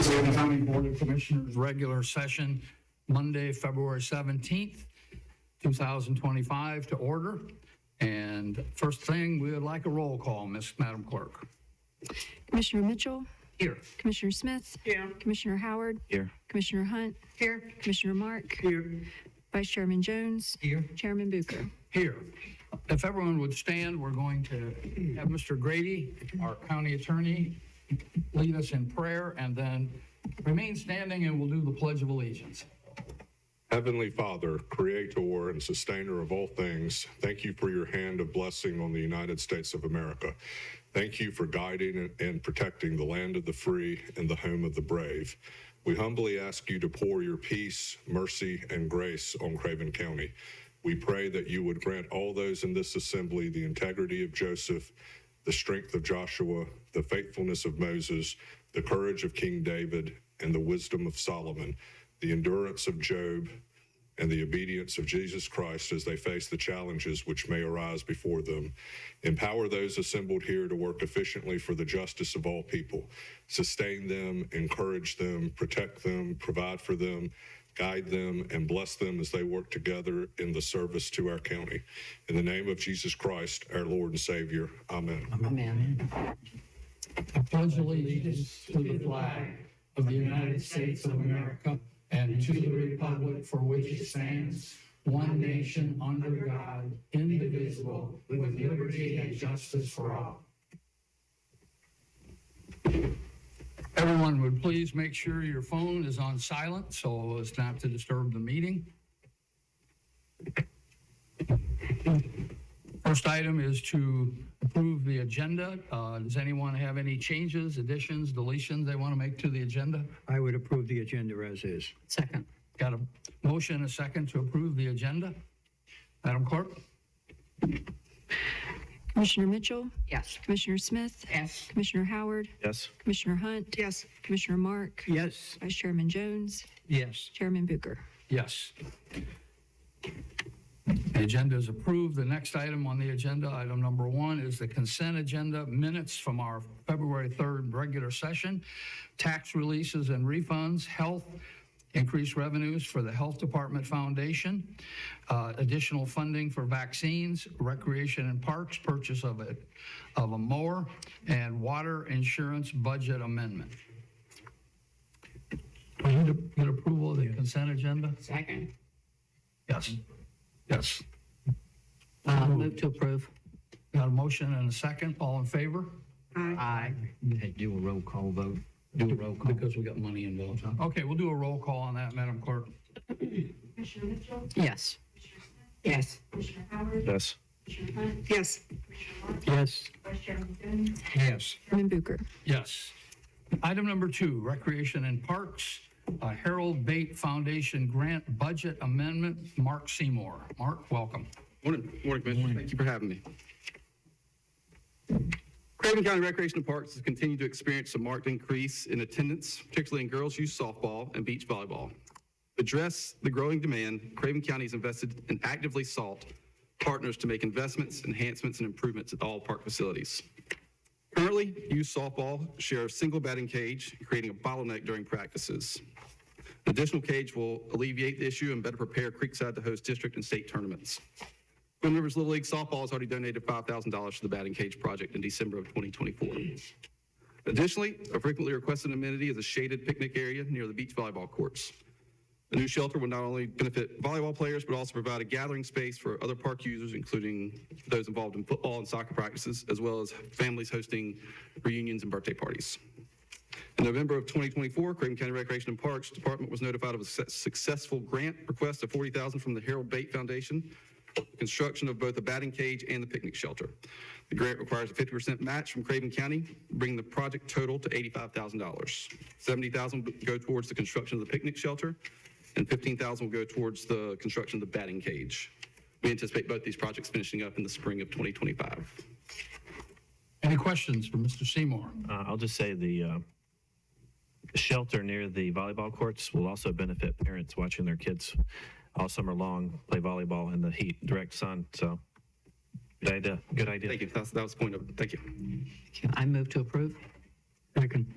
Craven County Board of Commissioners regular session, Monday, February 17th, 2025 to order. And first thing, we would like a roll call, Madam Clerk. Commissioner Mitchell. Here. Commissioner Smith. Here. Commissioner Howard. Here. Commissioner Hunt. Here. Commissioner Mark. Here. Vice Chairman Jones. Here. Chairman Bucher. Here. If everyone would stand, we're going to have Mr. Grady, our county attorney, lead us in prayer, and then remain standing and we'll do the Pledge of Allegiance. Heavenly Father, creator and sustainer of all things, thank you for your hand of blessing on the United States of America. Thank you for guiding and protecting the land of the free and the home of the brave. We humbly ask you to pour your peace, mercy, and grace on Craven County. We pray that you would grant all those in this assembly the integrity of Joseph, the strength of Joshua, the faithfulness of Moses, the courage of King David, and the wisdom of Solomon, the endurance of Job, and the obedience of Jesus Christ as they face the challenges which may arise before them. Empower those assembled here to work efficiently for the justice of all people. Sustain them, encourage them, protect them, provide for them, guide them, and bless them as they work together in the service to our county. In the name of Jesus Christ, our Lord and Savior, amen. Amen. I pledge allegiance to the flag of the United States of America and to the republic for which it stands, one nation under God, indivisible, with liberty and justice for all. Everyone would please make sure your phone is on silent so as not to disturb the meeting. First item is to approve the agenda. Does anyone have any changes, additions, deletions they want to make to the agenda? I would approve the agenda as is. Second. Got a motion and a second to approve the agenda. Madam Clerk? Commissioner Mitchell. Yes. Commissioner Smith. Yes. Commissioner Howard. Yes. Commissioner Hunt. Yes. Commissioner Mark. Yes. Vice Chairman Jones. Yes. Chairman Bucher. Yes. The agenda is approved. The next item on the agenda, item number 1, is the consent agenda, minutes from our February 3rd regular session, tax releases and refunds, health, increased revenues for the Health Department Foundation, additional funding for vaccines, recreation and parks, purchase of a mower, and water insurance budget amendment. We need to get approval of the consent agenda? Second. Yes. Yes. Move to approve. Got a motion and a second. All in favor? Aye. Do a roll call vote. Do a roll call. Because we got money involved. Huh? Okay, we'll do a roll call on that, Madam Clerk. Commissioner Mitchell. Yes. Yes. Commissioner Howard. Yes. Commissioner Hunt. Yes. Commissioner Mark. Yes. Vice Chairman Jones. Yes. Chairman Bucher. Yes. Item number 2, Recreation and Parks, Harold Bate Foundation Grant Budget Amendment, Mark Seymour. Mark, welcome. Morning, Commissioner. Thank you for having me. Craven County Recreation and Parks has continued to experience a marked increase in attendance, particularly in girls' youth softball and beach volleyball. To address the growing demand, Craven County has invested and actively sought partners to make investments, enhancements, and improvements at all park facilities. Currently, youth softball share a single batting cage, creating a bottleneck during practices. An additional cage will alleviate the issue and better prepare Creekside to host district and state tournaments. Twin Rivers Little League Softball has already donated $5,000 to the batting cage project in December of 2024. Additionally, a frequently requested amenity is a shaded picnic area near the beach volleyball courts. The new shelter will not only benefit volleyball players, but also provide a gathering space for other park users, including those involved in football and soccer practices, as well as families hosting reunions and birthday parties. In November of 2024, Craven County Recreation and Parks Department was notified of a successful grant request of $40,000 from the Harold Bate Foundation, construction of both the batting cage and the picnic shelter. The grant requires a 50% match from Craven County, bringing the project total to $85,000. $70,000 will go towards the construction of the picnic shelter, and $15,000 will go towards the construction of the batting cage. We anticipate both these projects finishing up in the spring of 2025. Any questions for Mr. Seymour? I'll just say the shelter near the volleyball courts will also benefit parents watching their kids all summer long play volleyball in the heat, direct sun. So, good idea. Good idea. Thank you. That was the point of it. Thank you. I move to approve. Second.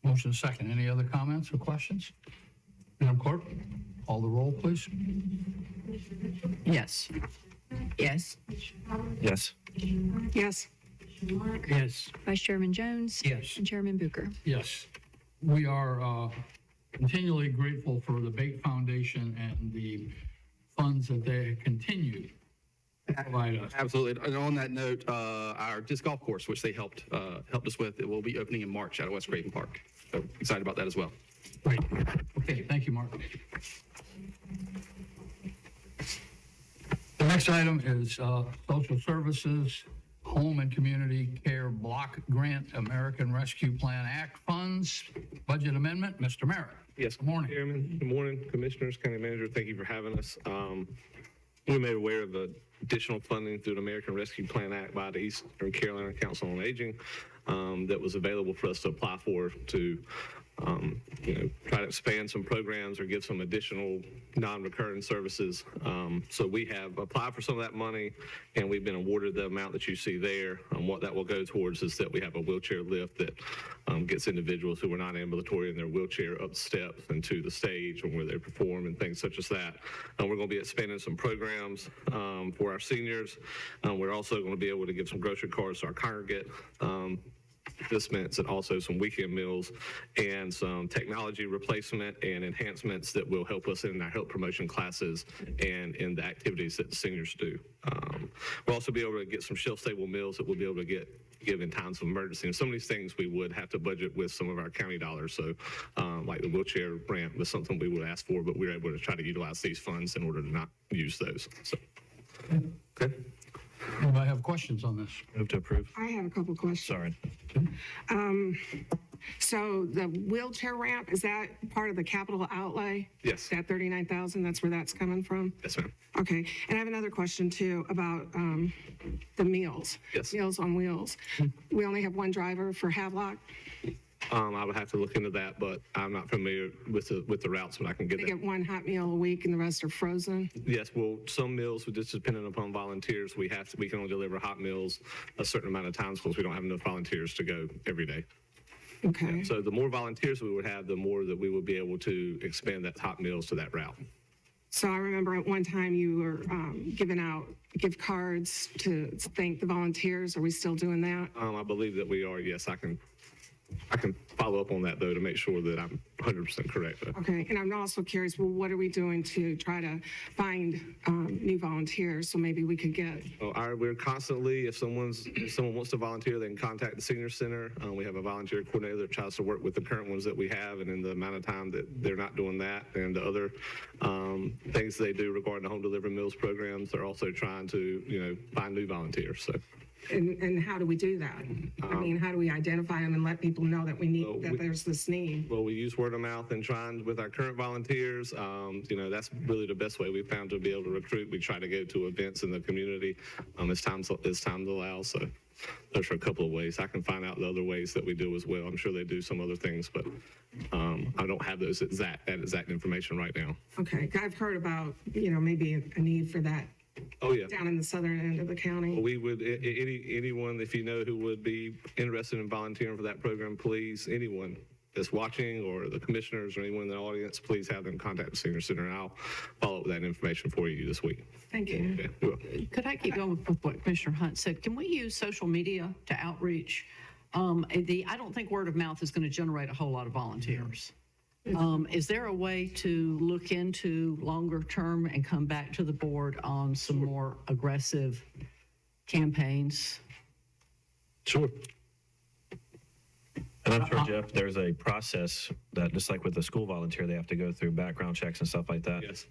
Motion is second. Any other comments or questions? Madam Clerk, call the roll, please. Yes. Yes. Yes. Yes. Yes. Vice Chairman Jones. Yes. And Chairman Bucher. Yes. We are continually grateful for the Bait Foundation and the funds that they continue to provide us. Absolutely. And on that note, our disc golf course, which they helped us with, it will be opening in March out of West Craven Park. So excited about that as well. Great. Okay, thank you, Mark. The next item is Social Services, Home and Community Care Block Grant, American Rescue Plan Act funds, budget amendment. Mr. Merritt. Yes. Good morning. Chairman. Good morning, Commissioners, County Manager. Thank you for having us. We made aware of the additional funding through the American Rescue Plan Act by the Eastern Carolina Council on Aging that was available for us to apply for to try to expand some programs or give some additional non-recurring services. So we have applied for some of that money, and we've been awarded the amount that you see there. What that will go towards is that we have a wheelchair lift that gets individuals who are not ambulatory in their wheelchair up the steps and to the stage and where they perform and things such as that. We're going to be expanding some programs for our seniors. We're also going to be able to give some grocery cards to our congregate participants and also some weekend meals and some technology replacement and enhancements that will help us in our health promotion classes and in the activities that the seniors do. We'll also be able to get some shelf-stable meals that we'll be able to give in times of emergency. And some of these things we would have to budget with some of our county dollars. So like the wheelchair ramp was something we would ask for, but we were able to try to utilize these funds in order to not use those. So, okay. Anybody have questions on this? Move to approve. I have a couple of questions. Sorry. So the wheelchair ramp, is that part of the capital outlay? Yes. That 39,000, that's where that's coming from? Yes, ma'am. Okay, and I have another question too about the meals. Yes. Meals on Wheels. We only have one driver for Havelock. I would have to look into that, but I'm not familiar with the routes, but I can get They that. get one hot meal a week and the rest are frozen. Yes, well, some meals, just depending upon volunteers, we can only deliver hot meals a certain amount of times because we don't have enough volunteers to go every day. Okay, So the more volunteers we would have, the more that we would be able to expand that hot meals to that route. so I remember at one time you were giving out gift cards to thank the volunteers. Are we still doing that? I believe that we are. Yes, I can follow up on that though to make sure that I'm 100% correct. Though. Okay, and I'm also curious, well, what are we doing to try to find new volunteers so maybe we could get? We're constantly, if someone wants to volunteer, they can contact the senior center. We have a volunteer coordinator that tries to work with the current ones that we have, and in the amount of time that they're not doing that, and the other things they do regarding the home delivery meals programs, they're also trying to find new volunteers. So. And how do we do that? I mean, how do we identify them and let people know that there's this need? Well, we use word of mouth and trying with our current volunteers. That's really the best way we found to be able to recruit. We try to go to events in the community as time allows. So those are a couple of ways. I can find out the other ways that we do as well. I'm sure they do some other things, but I don't have that exact information right now. Okay, I've heard about, maybe a need for that Oh, yeah. down in the southern end of the county. We would, anyone, if you know who would be interested in volunteering for that program, please, anyone that's watching or the commissioners or anyone in the audience, please have them contact the senior center, and I'll follow up with that information for you this week. Thank you. Okay, you're welcome. Could I keep going with what Commissioner Hunt said? Can we use social media to outreach? I don't think word of mouth is going to generate a whole lot of volunteers. Is there a way to look into longer term and come back to the board on some more aggressive campaigns? Sure. And I'm sure, Jeff, there's a process that, just like with the school volunteer, they have to go through background checks and stuff like that. Yes.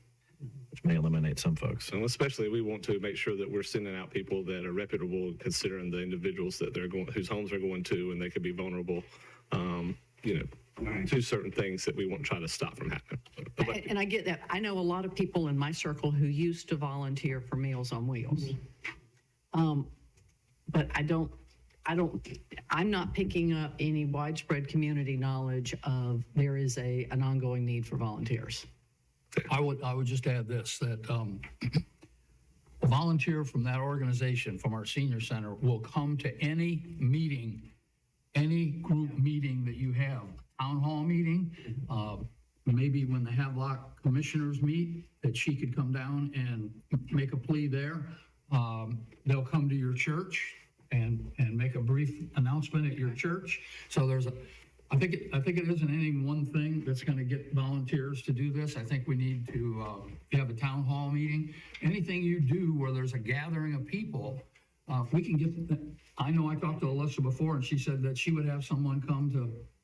Which may eliminate some folks. And especially, we want to make sure that we're sending out people that are reputable, considering the individuals that whose homes they're going to, and they could be vulnerable, to certain things that we want to try to stop from happening. And I get that. I know a lot of people in my circle who used to volunteer for Meals on Wheels. But I'm not picking up any widespread community knowledge of there is an ongoing need for volunteers. I would just add this, that a volunteer from that organization, from our senior center, will come to any meeting, any group meeting that you have. town hall meeting. Maybe when the Havelock commissioners meet, that she could come down and make a plea there. They'll come to your church and make a brief announcement at your church. So I think it isn't any one thing that's going to get volunteers to do this. I think we need to, if you have a town hall meeting, anything you do where there's a gathering of people, if we can get, I know I talked to Alyssa before and she said that she would have someone come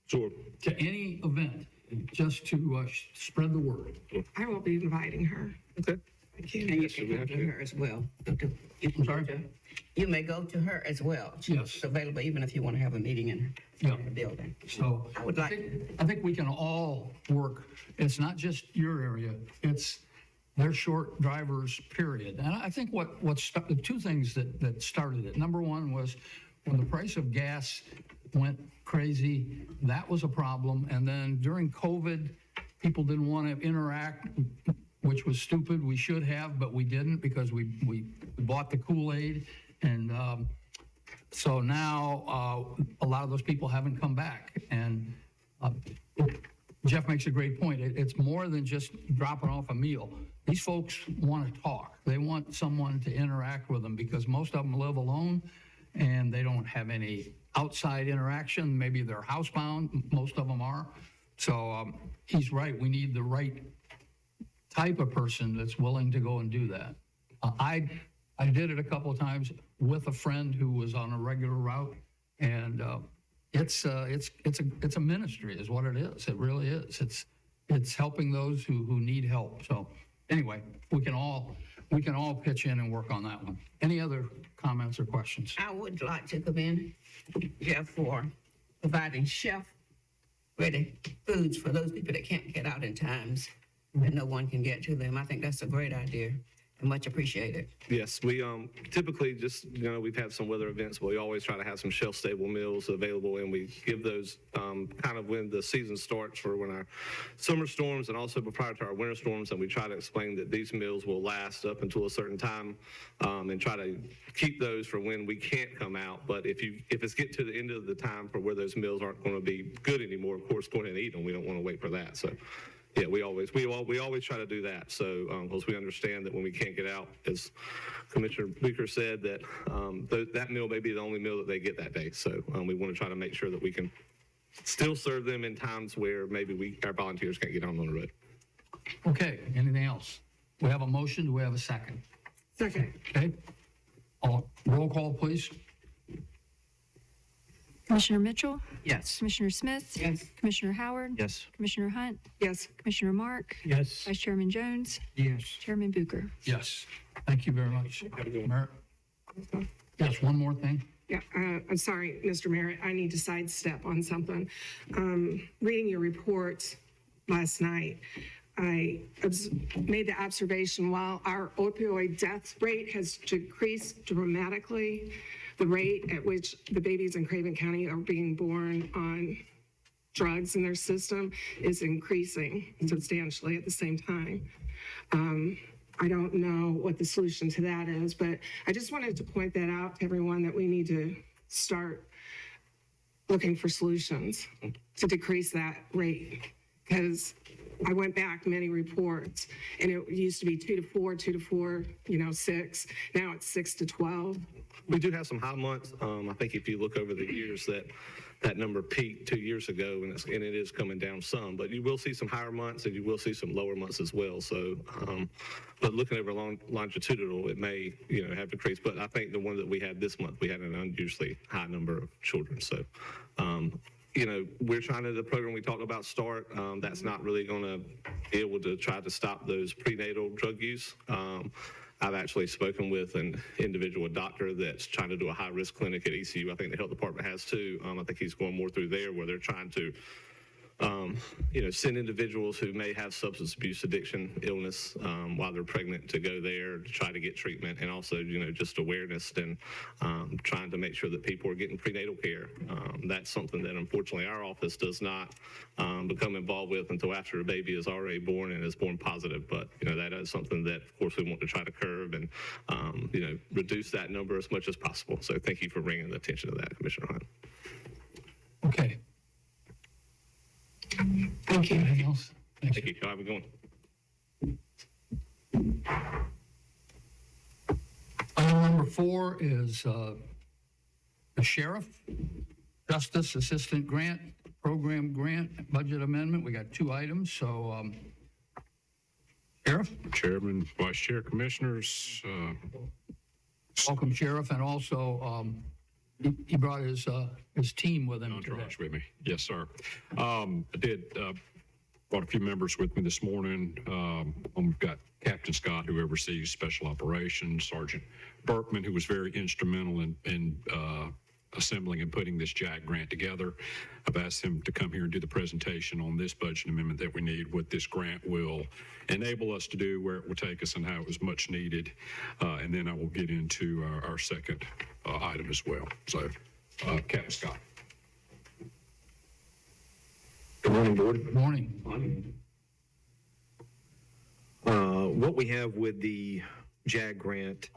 to any event just to spread the word. I will be inviting her. Okay. Thank you. And you can go to her as well. I'm sorry? You may go to her as well. Yes. She's available even if you want to have a meeting in Yeah. the building. So I would like, I think we can all work. It's not just your area. They're short drivers, period. And I think the two things that started it. Number one was when the price of gas went crazy, that was a problem. And then during COVID, people didn't want to interact, which was stupid. We should have, but we didn't because we bought the Kool-Aid. And so now a lot of those people haven't come back. And Jeff makes a great point. It's more than just dropping off a meal. These folks want to talk. They want someone to interact with them because most of them live alone and they don't have any outside interaction. Maybe they're housebound. Most of them are. So he's right. We need the right type of person that's willing to go and do that. I did it a couple of times with a friend who was on a regular route, and it's a ministry, is what it is. It really is. It's helping those who need help. So anyway, we can all pitch in and work on that one. Any other comments or questions? I would like to commend Jeff for providing chef-ready foods for those people that can't get out in times that no one can get to them. I think that's a great idea and much appreciated. Yes, we typically just, we've had some weather events, but we always try to have some shelf-stable meals available, and we give those kind of when the season starts for when our summer storms and also prior to our winter storms, and we try to explain that these meals will last up until a certain time and try to keep those for when we can't come out. But if it's get to the end of the time for where those meals aren't going to be good anymore, of course, go ahead and eat them. We don't want to wait for that. So. Yeah, we always try to do that. So, because we understand that when we can't get out, as Commissioner Beaker said, that that meal may be the only meal that they get that day. So, we want to try to make sure that we can still serve them in times where maybe our volunteers can't get on the road. Okay, anything else? We have a motion. Do we have a second? Second. Okay. Roll call, please. Commissioner Mitchell, Yes. Commissioner Smith. Yes. Commissioner Howard. Yes. Commissioner Hunt, Yes. Commissioner Mark, Yes. Vice Chairman Jones, Yes. Chairman Bucher. Yes. Thank you very much. Merritt? Yes, one more thing. Yeah, I'm sorry, Mr. Merritt, I need to sidestep on something. Reading your report last night, I made the observation while our opioid death rate has decreased dramatically, the rate at which the babies in Craven County are being born on drugs in their system is increasing substantially at the same time. I don't know what the solution to that is, but I just wanted to point that out to everyone that we need to start looking for solutions to decrease that rate. Because I went back many reports and it used to be 2 to 4, 6. Now it's 6 to 12. We do have some high months. I think if you look over the years, that number peaked 2 years ago, and it is coming down some. But you will see some higher months, and you will see some lower months as well. So, but looking over longitudinal, it may have decreased. But I think the one that we had this month, we had an unusually high number of children. So. We're trying to, the program we talked about START, that's not really going to be able to try to stop those prenatal drug use. I've actually spoken with an individual doctor that's trying to do a high-risk clinic at ECU. I think the health department has too. I think he's going more through there where they're trying to send individuals who may have substance abuse addiction illness while they're pregnant to go there to try to get treatment, and also, just awareness and trying to make sure that people are getting prenatal care. That's something that unfortunately our office does not become involved with until after a baby is already born and is born positive. But, that is something that, of course, we want to try to curb and, reduce that number as much as possible. So thank you for bringing the attention to that, Commissioner Hunt. Okay. Thank you. Anything else? Thanks. Thank you. Y'all have a good one. Item number 4 is the sheriff, justice assistant grant, program grant, budget amendment. We got 2 items, so Sheriff, Chairman, Vice Chair, Commissioners, welcome Sheriff, and also he brought his team with him today. entourage with me. Yes, sir. I did brought a few members with me this morning. We've got Captain Scott, who oversees special operations, Sergeant Berkman, who was very instrumental in assembling and putting this JAG grant together. I've asked him to come here and do the presentation on this budget amendment that we need, what this grant will enable us to do, where it will take us, and how it was much needed. And then I will get into our second item as well. So, Captain Scott. Good morning, Board. Good morning. What we have with the JAG grant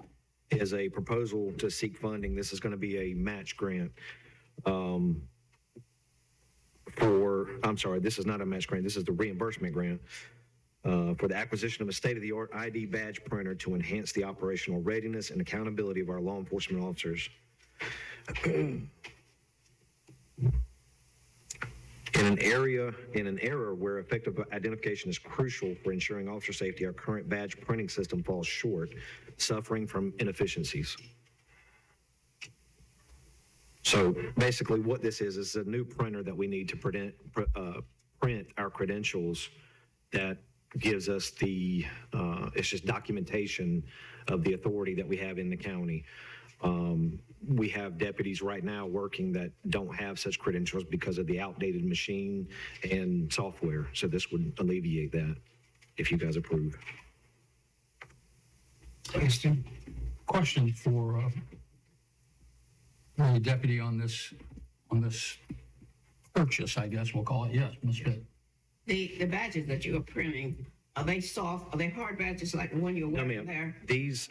is a proposal to seek funding. This is going to be a match grant this is not a match grant. This is the reimbursement grant for the acquisition of a state-of-the-art ID badge printer to enhance the operational readiness and accountability of our law enforcement officers. In an era where effective identification is crucial for ensuring officer safety, our current badge printing system falls short, suffering from inefficiencies. So basically what this is a new printer that we need to print our credentials that gives us it's just documentation of the authority that we have in the county. We have deputies right now working that don't have such credentials because of the outdated machine and software. So this would alleviate that if you guys approve. Question for the deputy on this purchase, I guess we'll call it. Yes, Ms. Pitt. The badges that you are printing, are they soft? Are they hard badges like the one you're No, wearing ma'am. there? These,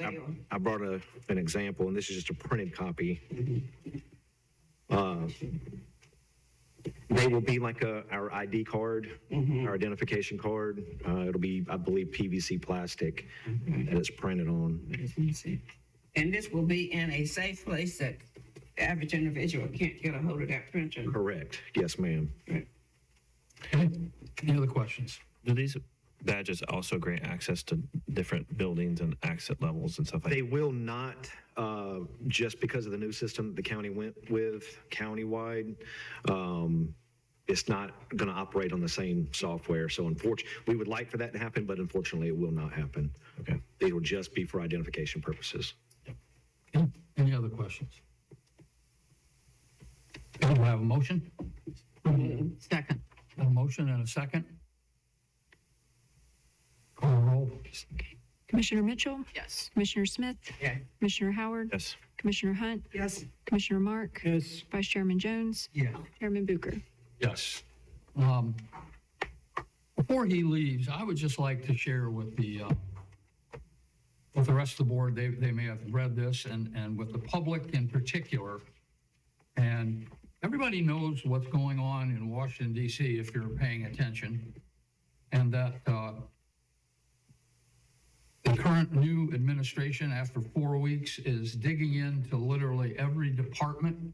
I brought an example, and this is just a printed copy. They will be like our ID card, our identification card. It'll be, I believe, PVC plastic that it's printed on. And this will be in a safe place that the average individual can't get a hold of that printer. Correct. Yes, ma'am. Okay. Any other questions? Do these badges also grant access to different buildings and exit levels and stuff like that? They will not, just because of the new system the county went with countywide. It's not going to operate on the same software. So unfortunately, we would like for that to happen, but unfortunately it will not happen. Okay. They will just be for identification purposes. Okay. Any other questions? Okay, do I have a motion? Second. A motion and a second. Call the roll. Commissioner Mitchell, Yes. Commissioner Smith, Yeah. Commissioner Howard, Yes. Commissioner Hunt, Yes. Commissioner Mark, Yes. Vice Chairman Jones, Yeah. Chairman Bucher. Yes. Before he leaves, I would just like to share with the rest of the board, they may have read this, and with the public in particular, and everybody knows what's going on in Washington, D.C. if you're paying attention, and that the current new administration, after 4 weeks, is digging into literally every department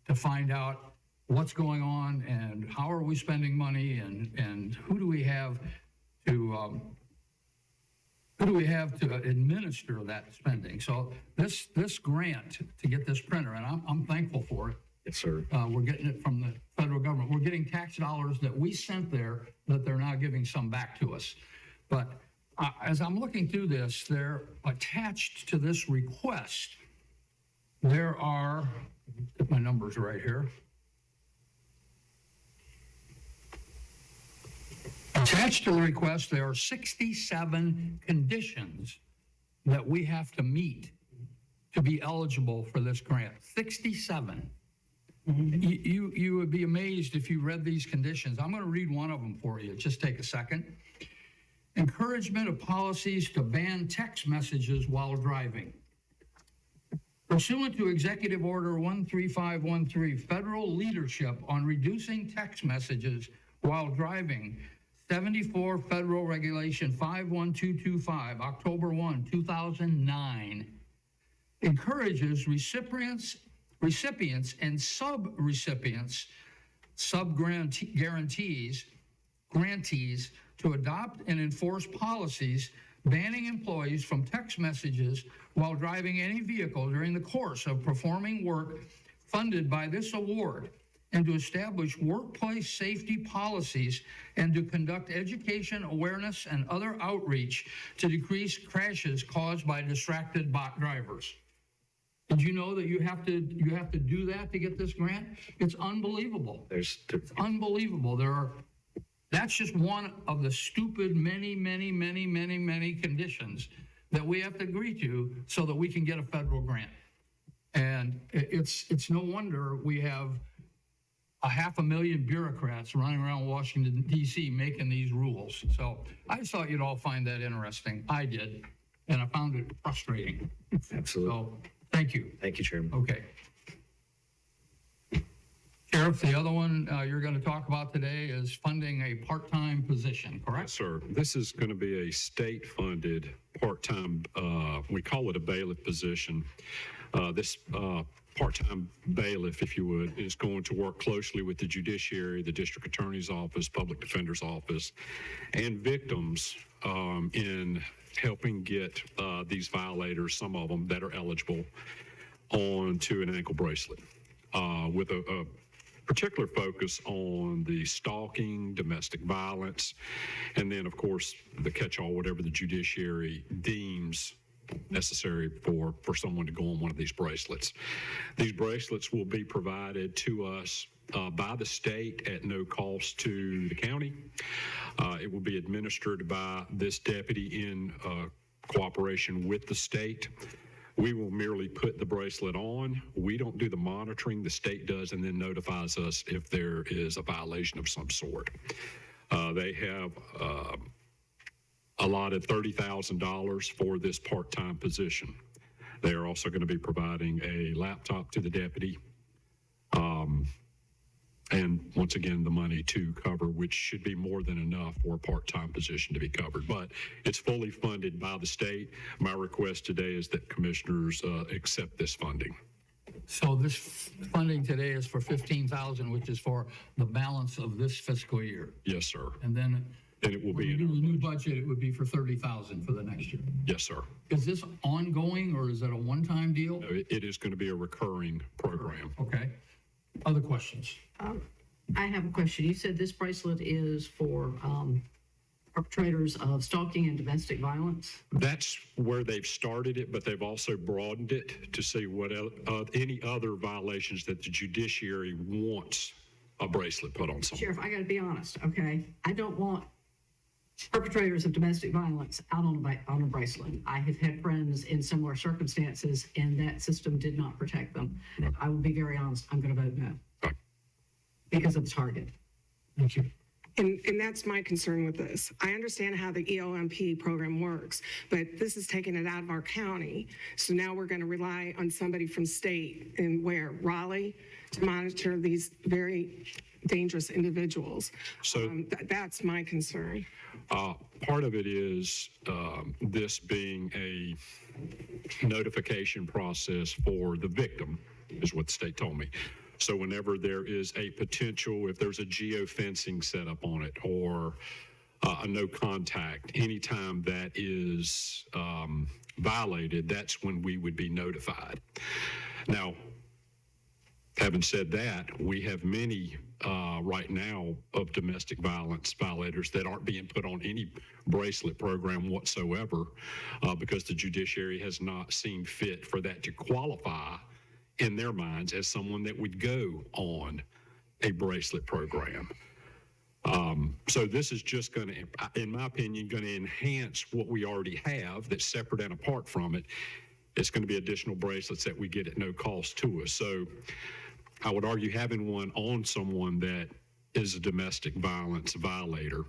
to find out what's going on and how are we spending money and who do we have to administer that spending. So this grant to get this printer, and I'm thankful for it. Yes, sir. We're getting it from the federal government. We're getting tax dollars that we sent there that they're now giving some back to us. But as I'm looking through this, they're attached to this request. There are, get my numbers right here. Attached to the request, there are 67 conditions that we have to meet to be eligible for this grant. 67. You would be amazed if you read these conditions. I'm going to read one of them for you. Just take a second. Encouragement of policies to ban text messages while driving. Pursuant to Executive Order 13513, federal leadership on reducing text messages while driving 74 Federal Regulation 51225, October 1, 2009, encourages recipients and sub-recipients, grantees to adopt and enforce policies banning employees from text messages while driving any vehicle during the course of performing work funded by this award, and to establish workplace safety policies and to conduct education, awareness, and other outreach to decrease crashes caused by distracted drivers. Did you know that you have to do that to get this grant? It's unbelievable. It's unbelievable. That's just one of the stupid many conditions that we have to agree to so that we can get a federal grant. And it's no wonder we have 500,000 bureaucrats running around Washington, D.C. making these rules. So I just thought you'd all find that interesting. I did, and I found it frustrating. Absolutely. So thank you. Thank you, Chairman. Okay. Sheriff, the other one you're going to talk about today is funding a part-time position, correct? Yes, sir. This is going to be a state-funded part-time, we call it a bailiff position. This part-time bailiff, if you would, is going to work closely with the judiciary, the district attorney's office, public defender's office, and victims in helping get these violators, some of them that are eligible, onto an ankle bracelet with a particular focus on the stalking, domestic violence, and then, of course, the catch-all, whatever the judiciary deems necessary for someone to go on one of these bracelets. These bracelets will be provided to us by the state at no cost to the county. It will be administered by this deputy in cooperation with the state. We will merely put the bracelet on. We don't do the monitoring. The state does, and then notifies us if there is a violation of some sort. They have allotted $30,000 for this part-time position. They are also going to be providing a laptop to the deputy. And once again, the money to cover, which should be more than enough for a part-time position to be covered. But it's fully funded by the state. My request today is that commissioners accept this funding. So this funding today is for $15,000, which is for the balance of this fiscal year. Yes, sir. And then And it will when be we do in the new budget, it would be for $30,000 for the next year. Yes, sir. Is this ongoing or is it a one-time deal? No, it is going to be a recurring program. Okay. Other questions? I have a question. You said this bracelet is for perpetrators of stalking and domestic violence? That's where they've started it, but they've also broadened it to see what any other violations that the judiciary wants a bracelet put on someone. Sheriff, I got to be honest, okay? I don't want perpetrators of domestic violence out on a bracelet. I have had friends in similar circumstances, and that system did not protect them. I will be very honest, I'm going to vote no. Right. Because of the target. Thank you. And that's my concern with this. I understand how the EOMP program works, but this is taking it out of our county. So now we're going to rely on somebody from state and Raleigh to monitor these very dangerous individuals. So that's my concern. part of it is this being a notification process for the victim, is what the state told me. So whenever there is a potential, if there's a geofencing set up on it or a no contact, anytime that is violated, that's when we would be notified. Now, having said that, we have many right now of domestic violence violators that aren't being put on any bracelet program whatsoever because the judiciary has not seen fit for that to qualify in their minds as someone that would go on a bracelet program. So this is just going to, in my opinion, going to enhance what we already have that's separate and apart from it. It's going to be additional bracelets that we get at no cost to us. So I would argue having one on someone that is a domestic violence violator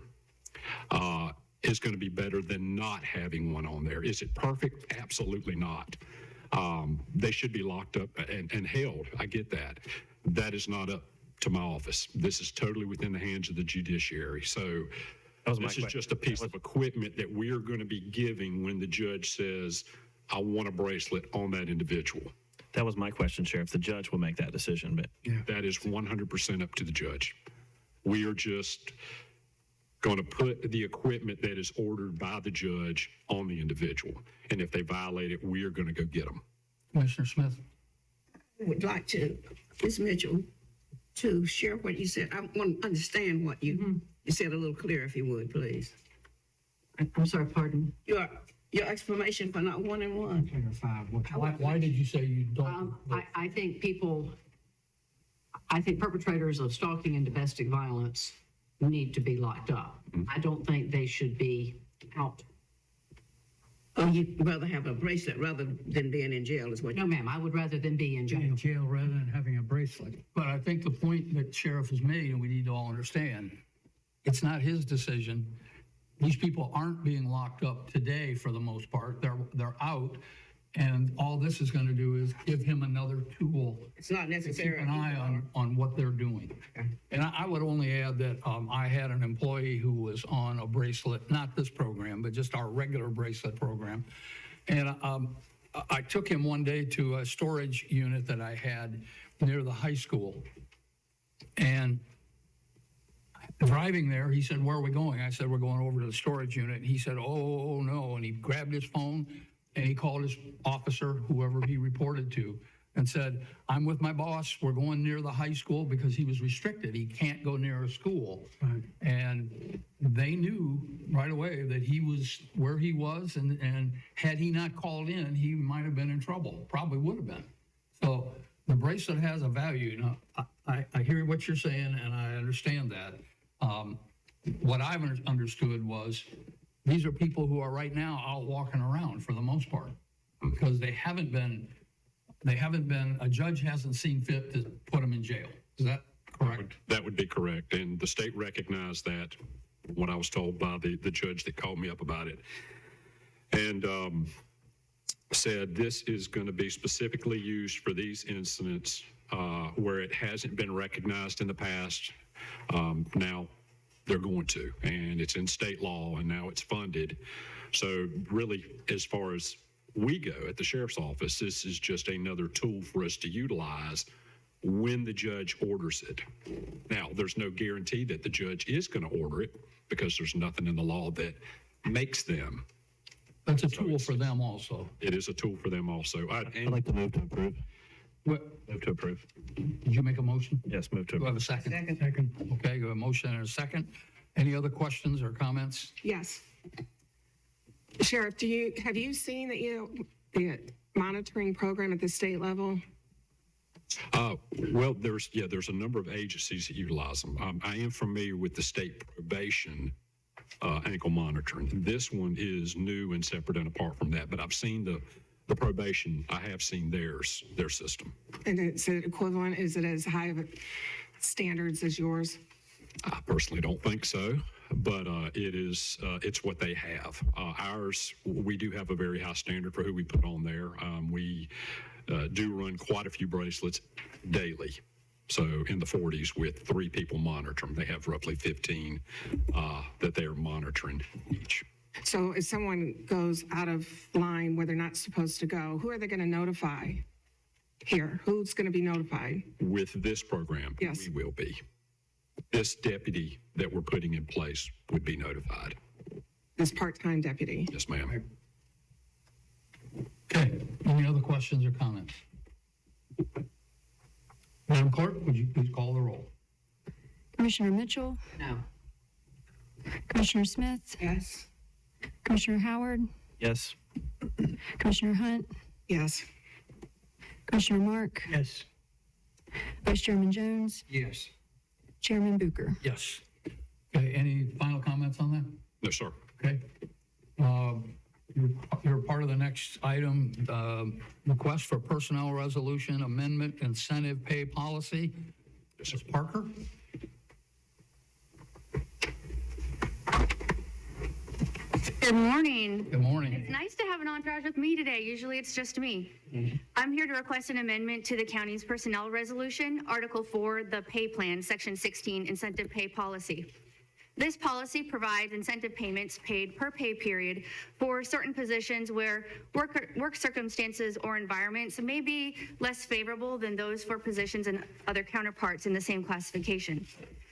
is going to be better than not having one on there. Is it perfect? Absolutely not. They should be locked up and held. I get that. That is not up to my office. This is totally within the hands of the judiciary. So was my this is que- just a piece of equipment that we are going to be giving when the judge says, I want a bracelet on that individual. That was my question, Sheriff. The judge will make that decision, but That is 100% up to the judge. We are just going to put the equipment that is ordered by the judge on the individual. And if they violate it, we are going to go get them. Commissioner Smith? Would like to, Ms. Mitchell, to share what you said. I want to understand what you said a little clearer, if you would, please. I'm sorry, pardon. Your explanation for not one and one. Why did you say you don't? I think perpetrators of stalking and domestic violence need to be locked up. I don't think they should be out. Oh, you'd rather have a bracelet rather than being in jail is what you. No, ma'am, I would rather than be in jail. In jail rather than having a bracelet. But I think the point that Sheriff has made, and we need to all understand, it's not his decision. These people aren't being locked up today for the most part. They're out. And all this is going to do is give him another tool It's not to necessary. keep an eye on what they're doing. And I would only add that I had an employee who was on a bracelet, not this program, but just our regular bracelet program. And I took him one day to a storage unit that I had near the high school. And driving there, he said, where are we going? I said, we're going over to the storage unit. He said, oh, no. And he grabbed his phone and he called his officer, whoever he reported to, and said, I'm with my boss. We're going near the high school because he was restricted. He can't go near a school. And they knew right away that he was where he was. And had he not called in, he might have been in trouble, probably would have been. So the bracelet has a value. Now, I hear what you're saying and I understand that. What I've understood was these are people who are right now out walking around for the most part because a judge hasn't seen fit to put them in jail. Is that correct? That would be correct. And the state recognized that, what I was told by the judge that called me up about it. And said this is going to be specifically used for these incidents where it hasn't been recognized in the past. Now they're going to, and it's in state law, and now it's funded. So really, as far as we go at the sheriff's office, this is just another tool for us to utilize when the judge orders it. Now, there's no guarantee that the judge is going to order it because there's nothing in the law that makes them. That's a tool for them also. It is a tool for them also. I'd like to move to approve. What, Move to approve. did you make a motion? Yes, move to Do I have approve. a second? Second. Okay, you have a motion and a second. Any other questions or comments? Yes. Sheriff, have you seen the monitoring program at the state level? Well, there's a number of agencies that utilize them. I am familiar with the state probation ankle monitoring. This one is new and separate and apart from that, but I've seen the probation, I have seen their system. And it's equivalent, is it as high of standards as yours? I personally don't think so, but it's what they have. Ours, we do have a very high standard for who we put on there. We do run quite a few bracelets daily. So in the 40s with 3 people monitor them. They have roughly 15 that they are monitoring each. So if someone goes out of line where they're not supposed to go, who are they going to notify here? Who's going to be notified? With this program, Yes. we will be. This deputy that we're putting in place would be notified. This part-time deputy? Yes, ma'am. Okay, any other questions or comments? Madam Clerk, would you please call the roll? Commissioner Mitchell, No. Commissioner Smith, Yes. Commissioner Howard, Yes. Commissioner Hunt, Yes. Commissioner Mark, Yes. Vice Chairman Jones, Yes. Chairman Bucher. Yes. Okay, any final comments on that? No, sir. Okay. You're part of the next item, request for personnel resolution amendment incentive pay policy. Ms. Parker? Good morning. Good morning. It's nice to have an entourage with me today. Usually it's just me. I'm here to request an amendment to the county's personnel resolution, Article 4, the pay plan, Section 16, incentive pay policy. This policy provides incentive payments paid per pay period for certain positions where work circumstances or environments may be less favorable than those for positions and other counterparts in the same classification.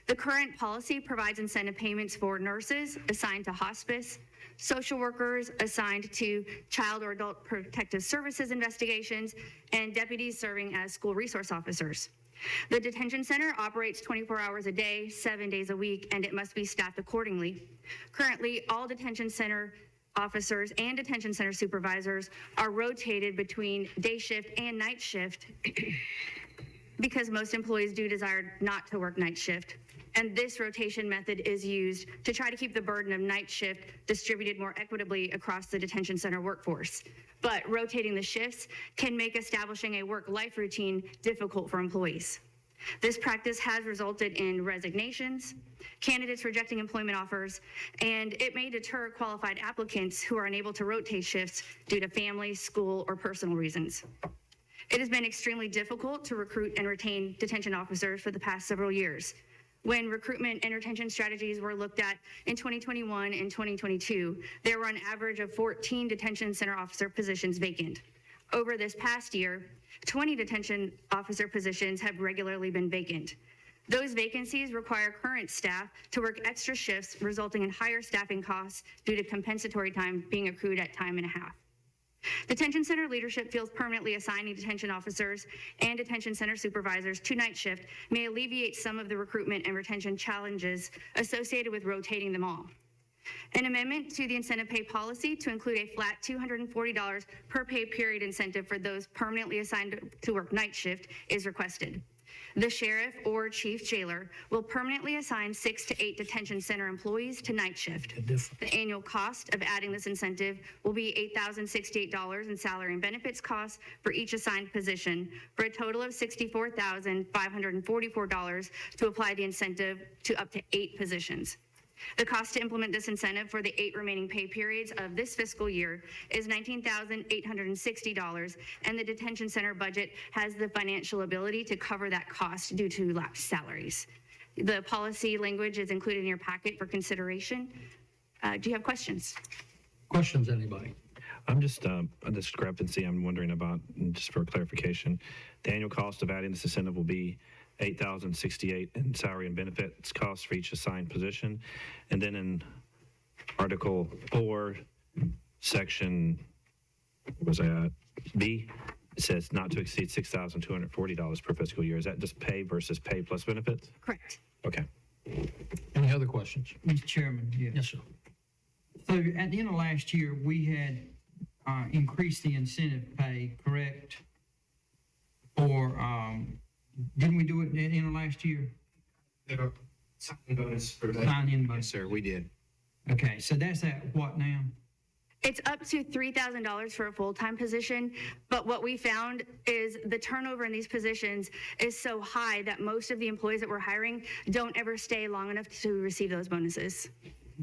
The current policy provides incentive payments for nurses assigned to hospice, social workers assigned to child or adult protective services investigations, and deputies serving as school resource officers. The detention center operates 24 hours a day, 7 days a week, and it must be staffed accordingly. Currently, all detention center officers and detention center supervisors are rotated between day shift and night shift because most employees do desire not to work night shift. And this rotation method is used to try to keep the burden of night shift distributed more equitably across the detention center workforce. But rotating the shifts can make establishing a work-life routine difficult for employees. This practice has resulted in resignations, candidates rejecting employment offers, and it may deter qualified applicants who are unable to rotate shifts due to family, school, or personal reasons. It has been extremely difficult to recruit and retain detention officers for the past several years. When recruitment and retention strategies were looked at in 2021 and 2022, there were an average of 14 detention center officer positions vacant. Over this past year, 20 detention officer positions have regularly been vacant. Those vacancies require current staff to work extra shifts, resulting in higher staffing costs due to compensatory time being accrued at time and a half. Detention center leadership feels permanently assigning detention officers and detention center supervisors to night shift may alleviate some of the recruitment and retention challenges associated with rotating them all. An amendment to the incentive pay policy to include a flat $240 per pay period incentive for those permanently assigned to work night shift is requested. The sheriff or chief jailer will permanently assign 6 to 8 detention center employees to night shift. The annual cost of adding this incentive will be $8,068 in salary and benefits costs for each assigned position, for a total of $64,544 to apply the incentive to up to 8 positions. The cost to implement this incentive for the 8 remaining pay periods of this fiscal year is $19,860, and the detention center budget has the financial ability to cover that cost due to lapsed salaries. The policy language is included in your packet for consideration. Do you have questions? Questions, anybody? I'm just a discrepancy I'm wondering about, and just for clarification. The annual cost of adding this incentive will be $8,068 in salary and benefits costs for each assigned position. And then in Article 4, Section, what was that, B, it says not to exceed $6,240 per fiscal year. Is that just pay versus pay plus benefits? Correct. Okay. Any other questions? Mr. Chairman, Yes, sir. So at the end of last year, we had increased the incentive pay, correct? For, didn't we do it at the end of last year? Sign-in bonus for that. Sign-in bonus. Yes, sir, we did. Okay, so that's at what now? It's up to $3,000 for a full-time position, but what we found is the turnover in these positions is so high that most of the employees that we're hiring don't ever stay long enough to receive those bonuses.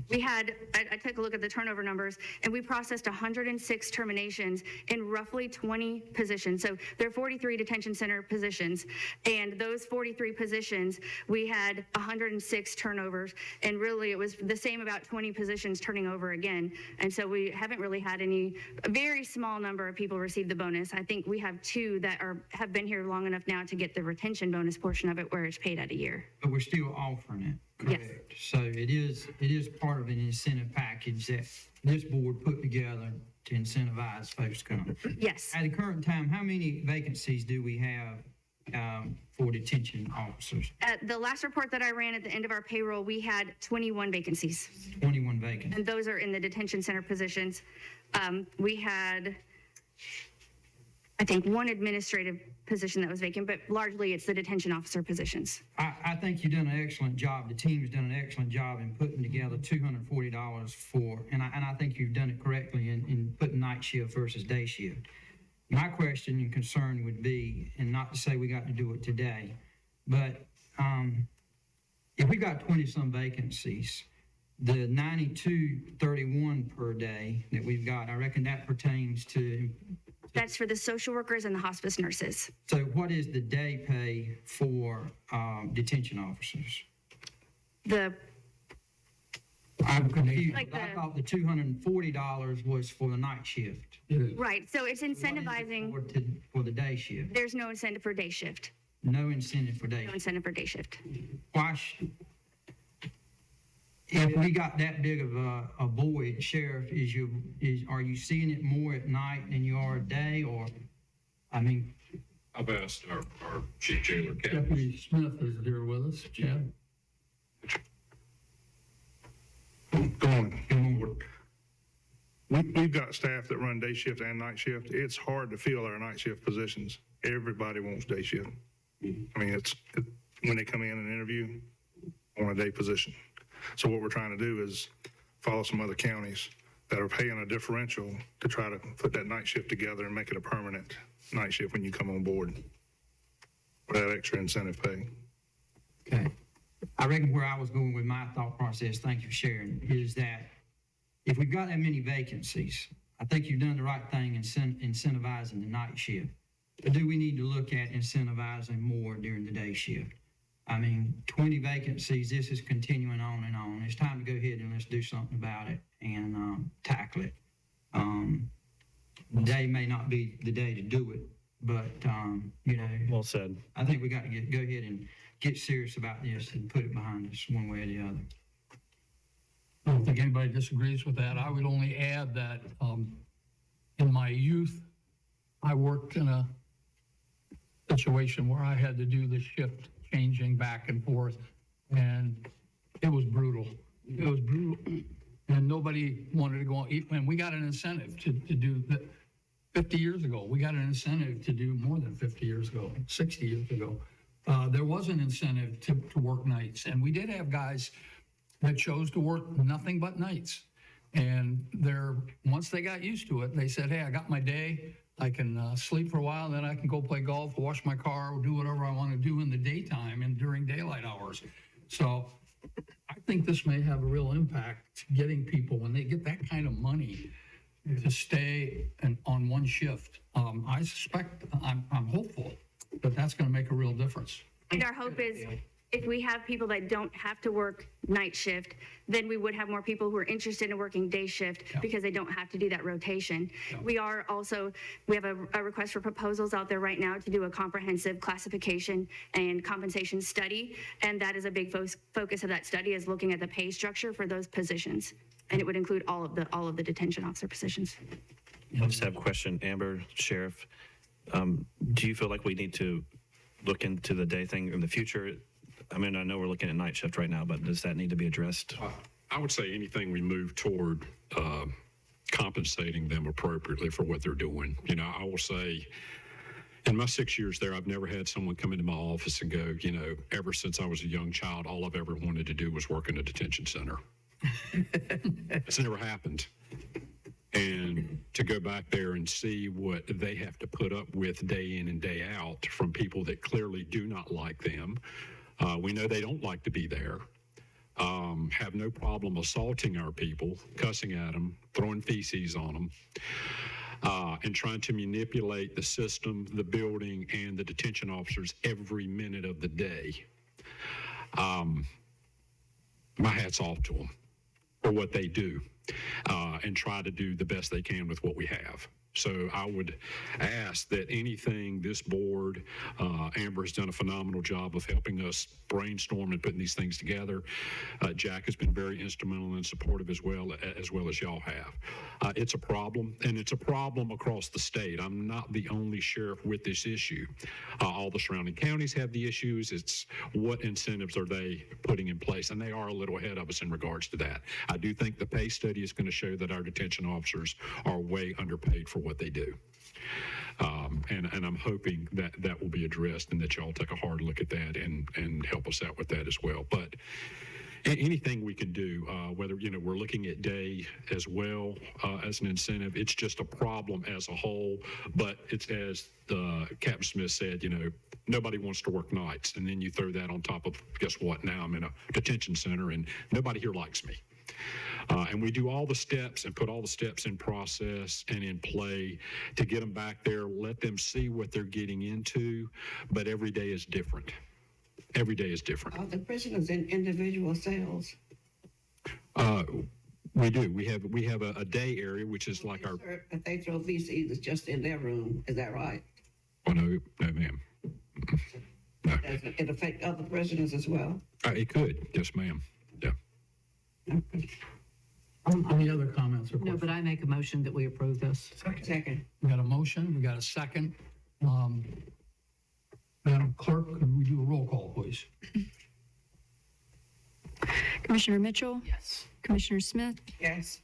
We had, I took a look at the turnover numbers, and we processed 106 terminations in roughly 20 positions. So there are 43 detention center positions, and those 43 positions, we had 106 turnovers, and really it was the same, about 20 positions turning over again. And so we haven't really had a very small number of people receive the bonus. I think we have 2 that have been here long enough now to get the retention bonus portion of it, where it's paid at a year. But we're still offering it, correct? Yes. So it is part of an incentive package that this board put together to incentivize folks to come. Yes. At the current time, how many vacancies do we have for detention officers? At the last report that I ran at the end of our payroll, we had 21 vacancies. 21 vacancies. And those are in the detention center positions. We had, I think, 1 administrative position that was vacant, but largely it's the detention officer positions. I think you've done an excellent job. The team's done an excellent job in putting together $240 for, and I think you've done it correctly in putting night shift versus day shift. My question and concern would be, and not to say we got to do it today, but if we got 20-some vacancies, the 92.31 per day that we've got, I reckon that pertains to, That's for the social workers and the hospice nurses. so what is the day pay for detention officers? I'm confused. Like I the- thought the $240 was for the night shift. Right, so it's What is it incentivizing, for the day shift? there's no incentive for day shift, No incentive for day. no incentive for day shift. Why if we got that big of a void, Sheriff, are you seeing it more at night than you are a day, or, I mean, I've asked our chief jailer, Captain. Deputy Smith is here with us. Chad? We've got staff that run day shift and night shift. It's hard to fill our night shift positions. Everybody wants day shift. I mean, when they come in and interview on a day position. So what we're trying to do is follow some other counties that are paying a differential to try to put that night shift together and make it a permanent night shift when you come on board. For that extra incentive pay. okay. I reckon where I was going with my thought process, thank you for sharing, is that if we've got that many vacancies, I think you've done the right thing in incentivizing the night shift. But do we need to look at incentivizing more during the day shift? I mean, 20 vacancies, this is continuing on and on. It's time to go ahead and let's do something about it and tackle it. The day may not be the day to do it, but, you know, Well said. I think we got to go ahead and get serious about this and put it behind us one way or the other. I don't think anybody disagrees with that. I would only add that in my youth, I worked in a situation where I had to do the shift changing back and forth, and it was brutal. It was brutal, and nobody wanted to go on. And we got an incentive to do that 50 years ago. We got an incentive to do more than 50 years ago, 60 years ago. There was an incentive to work nights, and we did have guys that chose to work nothing but nights. And once they got used to it, they said, hey, I got my day. I can sleep for a while, then I can go play golf, wash my car, or do whatever I want to do in the daytime and during daylight hours. So I think this may have a real impact getting people, when they get that kind of money, to stay on one shift. I suspect, I'm hopeful that that's going to make a real difference. And our hope is if we have people that don't have to work night shift, then we would have more people who are interested in working day shift because they don't have to do that rotation. We have a request for proposals out there right now to do a comprehensive classification and compensation study. And that is a big focus of that study, is looking at the pay structure for those positions. And it would include all of the detention officer positions. I just have a question, Amber, Sheriff. Do you feel like we need to look into the day thing in the future? I mean, I know we're looking at night shift right now, but does that need to be addressed? I would say anything we move toward compensating them appropriately for what they're doing. You know, I will say, in my 6 years there, I've never had someone come into my office and go, you know, ever since I was a young child, all I've ever wanted to do was work in a detention center. It's never happened. And to go back there and see what they have to put up with day in and day out from people that clearly do not like them. We know they don't like to be there. Have no problem assaulting our people, cussing at them, throwing feces on them, and trying to manipulate the system, the building, and the detention officers every minute of the day. My hat's off to them for what they do, and try to do the best they can with what we have. So I would ask that anything this board, Amber has done a phenomenal job of helping us brainstorm and putting these things together. Jack has been very instrumental and supportive as well as y'all have. It's a problem, and it's a problem across the state. I'm not the only sheriff with this issue. All the surrounding counties have the issues. It's what incentives are they putting in place, and they are a little ahead of us in regards to that. I do think the pay study is going to show that our detention officers are way underpaid for what they do. And I'm hoping that that will be addressed and that y'all take a hard look at that and help us out with that as well. But anything we can do, whether, you know, we're looking at day as well as an incentive, it's just a problem as a whole. But it's, as Captain Smith said, you know, nobody wants to work nights. And then you throw that on top of, guess what, now I'm in a detention center and nobody here likes me. And we do all the steps and put all the steps in process and in play to get them back there, let them see what they're getting into, but every day is different. Every day is different. Are the prisoners in individual cells? We do. We have a day area, which is like our, Sir, if they throw VCs, it's just in their room, is that right? oh, no, ma'am. Does it affect other prisoners as well? It could, yes, ma'am. Yeah. Any other comments or No, questions? but I make a motion that we approve this. Second. We got a motion, we got a second. Madam Clerk, could we do a roll call, please? Commissioner Mitchell, Yes. Commissioner Smith, Yes.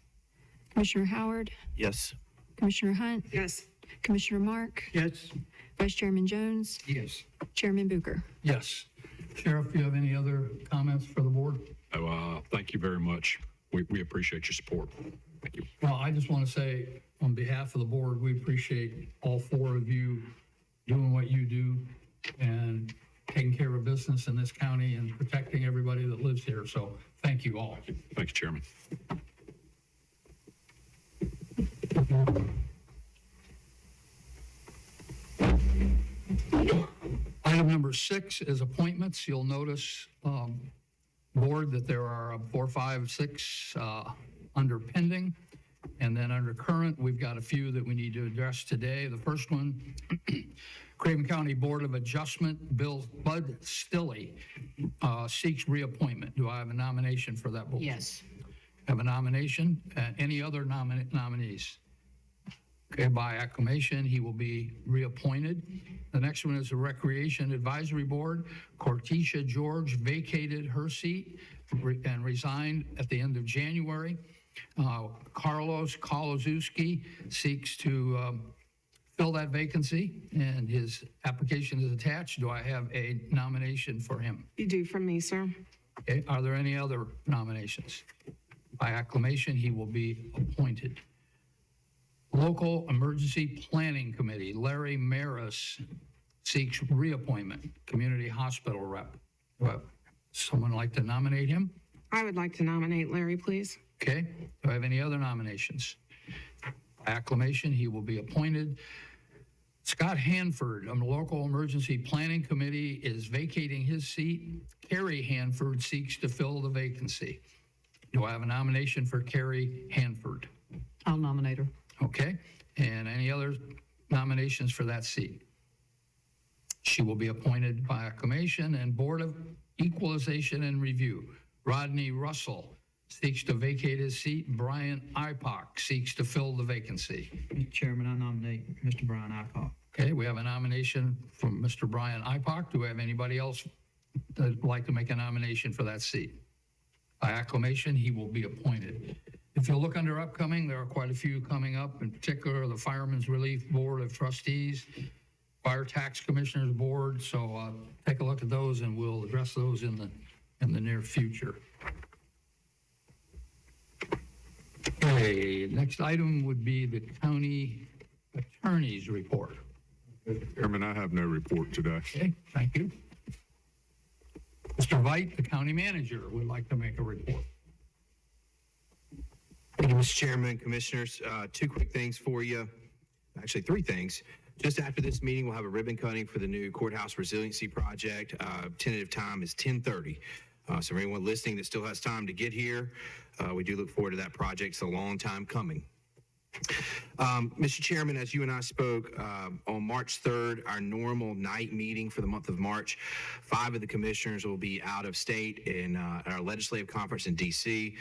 Commissioner Howard, Yes. Commissioner Hunt, Yes. Commissioner Mark, Yes. Vice Chairman Jones, Yes. Chairman Booker. Yes. Sheriff, do you have any other comments for the board? Thank you very much. We appreciate your support. Thank you. Well, I just want to say, on behalf of the board, we appreciate all four of you doing what you do and taking care of business in this county and protecting everybody that lives here. So thank you all. Thanks, Chairman. Item number 6 is appointments. You'll notice, board, that there are 4, 5, 6 under pending. And then under current, we've got a few that we need to address today. The first one, Craven County Board of Adjustment, Bud Stilley seeks reappointment. Do I have a nomination for that board? Yes. Have a nomination. Any other nominees? Okay, by acclamation, he will be reappointed. The next one is the Recreation Advisory Board. Cortisha George vacated her seat and resigned at the end of January. Carlos Kolozewski seeks to fill that vacancy, and his application is attached. Do I have a nomination for him? You do from me, sir. Okay, are there any other nominations? By acclamation, he will be appointed. Local Emergency Planning Committee, Larry Maris seeks reappointment, Community Hospital Rep. Someone like to nominate him? I would like to nominate Larry, please. Okay, do I have any other nominations? By acclamation, he will be appointed. Scott Hanford of the Local Emergency Planning Committee is vacating his seat. Carrie Hanford seeks to fill the vacancy. Do I have a nomination for Carrie Hanford? I'll nominate her. Okay, and any other nominations for that seat? She will be appointed by acclamation. And Board of Equalization and Review, Rodney Russell seeks to vacate his seat. Brian Ipock seeks to fill the vacancy. Mr. Chairman, I nominate Mr. Brian Ipock. Okay, we have a nomination from Mr. Brian Ipock. Do we have anybody else that'd like to make a nomination for that seat? By acclamation, he will be appointed. If you look under upcoming, there are quite a few coming up, in particular the Fireman's Relief Board of Trustees, Fire Tax Commissioners Board. So take a look at those, and we'll address those in the near future. Okay, next item would be the county attorney's report. Chairman, I have no report today. Okay, thank you. Mr. Veit, the county manager, would like to make a report. Thank you, Mr. Chairman, Commissioners. Two quick things for you. Actually, three things. Just after this meeting, we'll have a ribbon cutting for the new courthouse resiliency project. Tentative time is 10:30. So for anyone listening that still has time to get here, we do look forward to that project. It's a long time coming. Mr. Chairman, as you and I spoke on March 3rd, our normal night meeting for the month of March, 5 of the commissioners will be out of state in our legislative conference in D.C.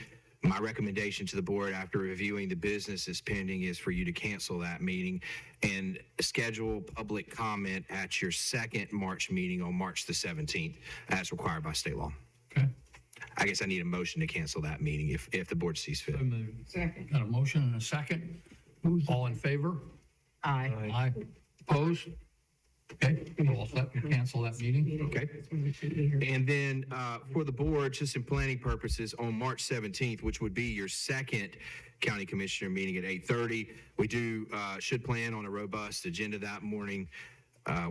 My recommendation to the board after reviewing the business is pending is for you to cancel that meeting and schedule public comment at your second March meeting on March the 17th, as required by state law. Okay. I guess I need a motion to cancel that meeting if the board sees fit. So moved. Second. Got a motion and a second. All in favor? Aye. Aye. Opposed? Okay, we'll all set to cancel that meeting. Okay. And then for the board, just in planning purposes, on March 17th, which would be your second county commissioner meeting at 8:30, we should plan on a robust agenda that morning.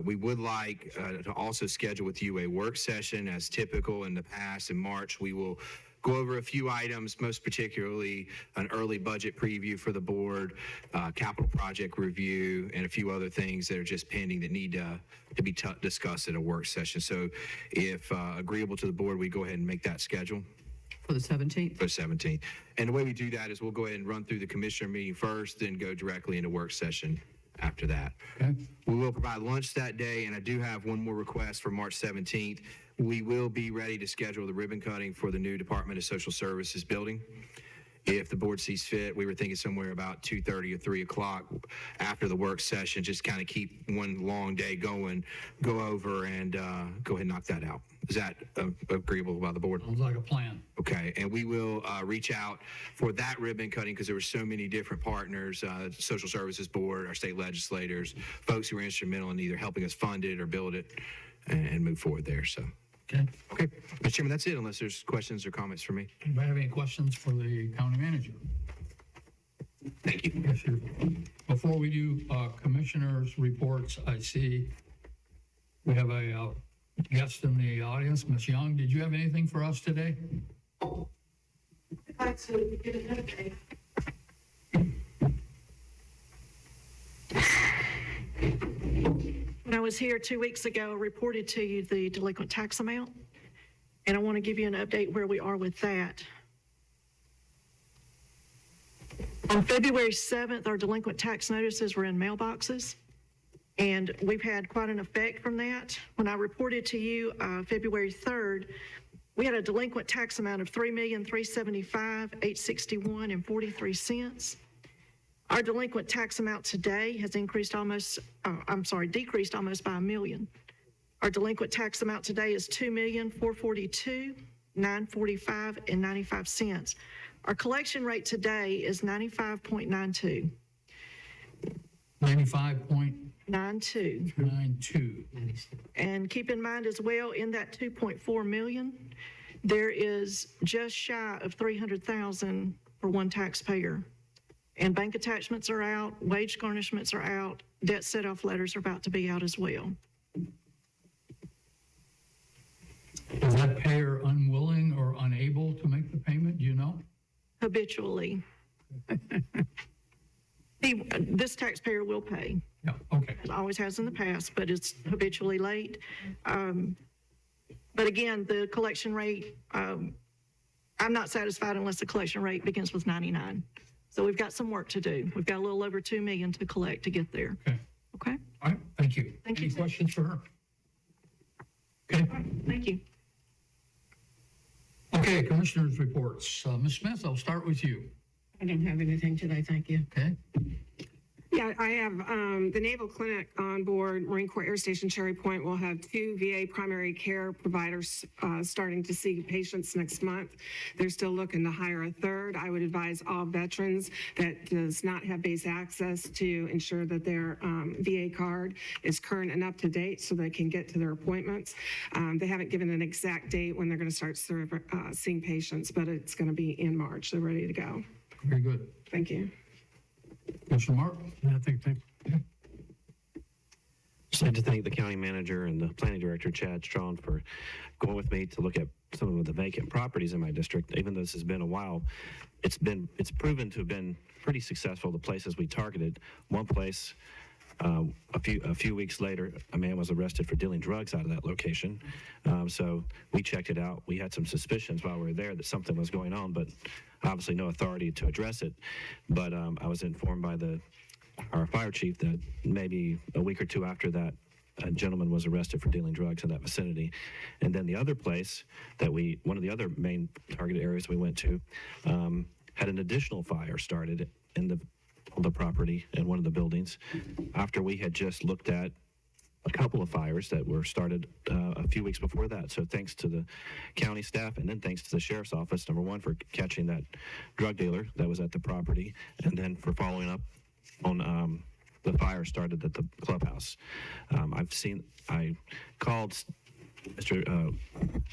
We would like to also schedule with you a work session. As typical in the past in March, we will go over a few items, most particularly an early budget preview for the board, capital project review, and a few other things that are just pending that need to be discussed at a work session. So if agreeable to the board, we go ahead and make that schedule. For the 17th? For 17th. And the way we do that is we'll go ahead and run through the commissioner meeting first, then go directly into work session after that. Okay. We will provide lunch that day, and I do have one more request for March 17th. We will be ready to schedule the ribbon cutting for the new Department of Social Services building. If the board sees fit, we were thinking somewhere about 2:30 or 3 o'clock after the work session, just kind of keep one long day going, go over and go ahead and knock that out. Is that agreeable by the board? Sounds like a plan. Okay, and we will reach out for that ribbon cutting because there were so many different partners, Social Services Board, our state legislators, folks who were instrumental in either helping us fund it or build it and move forward there, so. Okay. Okay, Mr. Chairman, that's it, unless there's questions or comments for me. Anybody have any questions for the county manager? Thank you. Yes, sir. Before we do commissioners' reports, I see we have a guest in the audience. Ms. Young, did you have anything for us today? I'd like to get an update. When I was here 2 weeks ago, I reported to you the delinquent tax amount, and I want to give you an update where we are with that. On February 7th, our delinquent tax notices were in mailboxes, and we've had quite an effect from that. When I reported to you February 3rd, we had a delinquent tax amount of $3,375,861.43. Our delinquent tax amount today has decreased almost by $1 million. Our delinquent tax amount today is $2,442,945.95. Our collection rate today is 95.92. 95.92. And keep in mind as well, in that 2.4 million, there is just shy of 300,000 for one taxpayer. And bank attachments are out, wage garnishments are out, debt set-off letters are about to be out as well. Is that payer unwilling or unable to make the payment? Do you know? Habitually. This taxpayer will pay. Yeah, okay. It always has in the past, but it's habitually late. But again, the collection rate, I'm not satisfied unless the collection rate begins with 99. So we've got some work to do. We've got a little over 2 million to collect to get there. Okay. Okay? All right, thank you. Thank you, Any sir. questions for her? Okay. Thank you. Okay, commissioners' reports. Ms. Smith, I'll start with you. I don't have anything today, thank you. Okay. Yeah, I have the Naval Clinic on board. Marine Corps Air Station Cherry Point will have 2 VA primary care providers starting to see patients next month. They're still looking to hire a third. I would advise all veterans that does not have base access to ensure that their VA card is current and up to date so they can get to their appointments. They haven't given an exact date when they're going to start seeing patients, but it's going to be in March. They're ready to go. Very good. Thank you. Commissioner Mark? I think. Just like to thank the county manager and the planning director, Chad Strawn, for going with me to look at some of the vacant properties in my district. Even though this has been a while, it's proven to have been pretty successful, the places we targeted. One place, a few weeks later, a man was arrested for dealing drugs out of that location. So we checked it out. We had some suspicions while we were there that something was going on, but obviously no authority to address it. But I was informed by our fire chief that maybe a week or two after that, a gentleman was arrested for dealing drugs in that vicinity. And then the other place one of the other main target areas we went to, had an additional fire started in the property in one of the buildings after we had just looked at a couple of fires that were started a few weeks before that. So thanks to the county staff, and then thanks to the sheriff's office, number one, for catching that drug dealer that was at the property, and then for following up on the fire started at the clubhouse. I called Mr.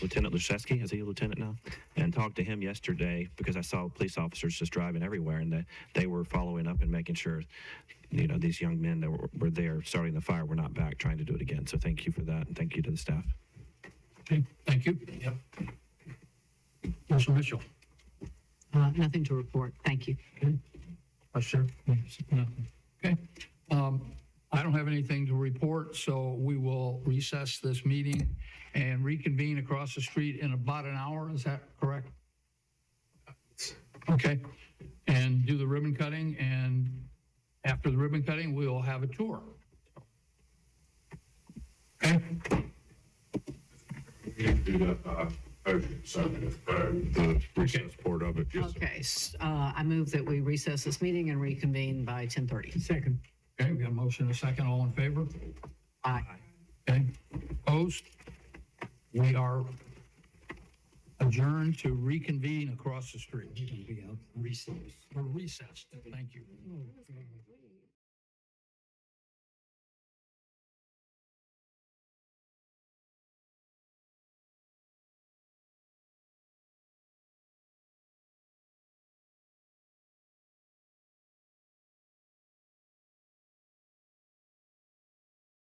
Lieutenant Luszewski, is he a lieutenant now? And talked to him yesterday because I saw police officers just driving everywhere, and they were following up and making sure, these young men that were there starting the fire were not back trying to do it again. So thank you for that, and thank you to the staff. Okay, thank you. Yep. Commissioner Mitchell? Nothing to report. Thank you. Vice Chair? Nothing. Okay. I don't have anything to report, so we will recess this meeting and reconvene across the street in about an hour. Is that correct? Okay. And do the ribbon cutting, and after the ribbon cutting, we'll have a tour. Okay? Do that, the recess part of it. Yes, sir. Okay, I move that we recess this meeting and reconvene by 10:30. Second. Okay, we got a motion and a second. All in favor? Aye. Okay. Opposed? We are adjourned to reconvene across the street. We're recessed. Thank you.